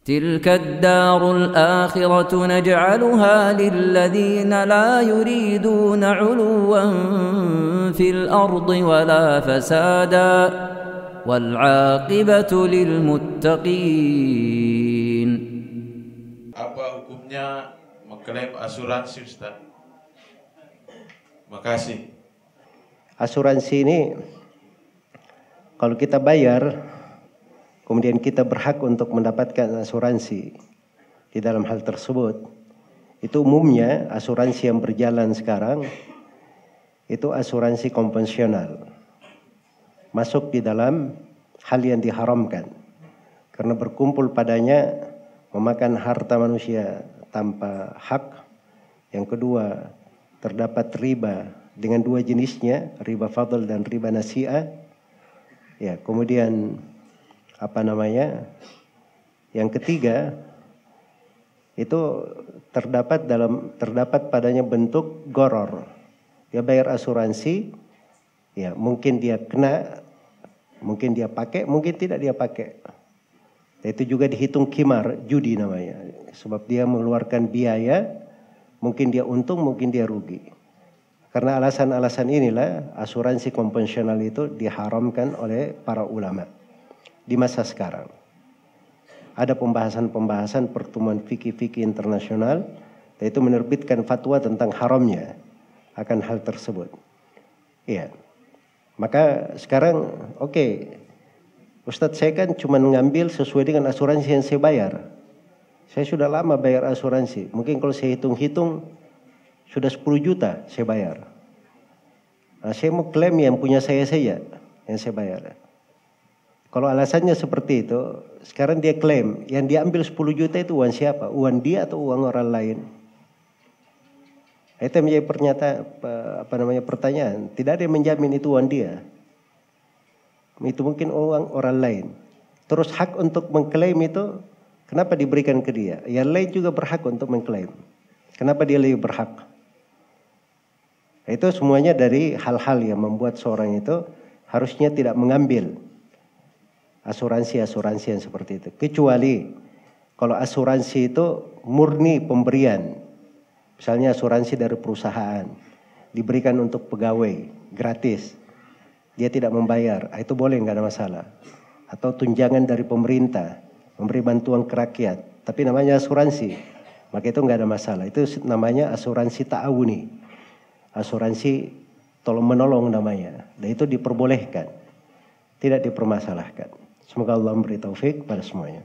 تلك الدار الآخرة نجعلها للذين لا يريدون علوا في الأرض ولا فسادا والعاقبة للمتقين. Apa hukumnya mengklaim asuransi, Ustaz? Makasih. Asuransi ini kalau kita bayar, kemudian kita berhak untuk mendapatkan asuransi di dalam hal tersebut. Itu umumnya asuransi yang berjalan sekarang itu asuransi konvensional. Masuk di dalam hal yang diharamkan. Karena berkumpul padanya memakan harta manusia tanpa hak. Yang kedua, terdapat riba dengan dua jenisnya, riba fadl dan riba nasi'ah. Ya, kemudian yang ketiga itu terdapat padanya bentuk goror. Dia bayar asuransi, ya mungkin dia kena, mungkin dia pakai, mungkin tidak dia pakai. Itu juga dihitung kimar, judi namanya. Sebab dia mengeluarkan biaya, mungkin dia untung, mungkin dia rugi. Karena alasan-alasan inilah asuransi konvensional itu diharamkan oleh para ulama di masa sekarang. Ada pembahasan-pembahasan pertemuan fikih-fikih internasional, yaitu menerbitkan fatwa tentang haramnya akan hal tersebut. Iya. Maka sekarang Ustadz, saya kan cuma ngambil sesuai dengan asuransi yang saya bayar. Saya sudah lama bayar asuransi. Mungkin kalau saya hitung-hitung sudah 10 juta saya bayar. Nah, saya mau klaim yang punya saya saja yang saya bayar. Kalau alasannya seperti itu, sekarang dia klaim yang diambil 10 juta itu uang siapa? Uang dia atau uang orang lain? Itu menjadi pertanyaan. Tidak ada yang menjamin itu uang dia. Itu mungkin uang orang lain. Terus hak untuk mengklaim itu kenapa diberikan ke dia? Yang lain juga berhak untuk mengklaim. Kenapa dia lebih berhak? Itu semuanya dari hal-hal yang membuat seorang itu harusnya tidak mengambil asuransi-asuransi yang seperti itu. Kecuali kalau asuransi itu murni pemberian. Misalnya asuransi dari perusahaan. Diberikan untuk pegawai, gratis. Dia tidak membayar, itu boleh, nggak ada masalah. Atau tunjangan dari pemerintah, memberi bantuan ke rakyat. Tapi namanya asuransi, maka itu nggak ada masalah. Itu namanya asuransi ta'awuni. Asuransi tolong-menolong namanya. Dan itu diperbolehkan. Tidak dipermasalahkan. Semoga Allah memberi taufik pada semuanya.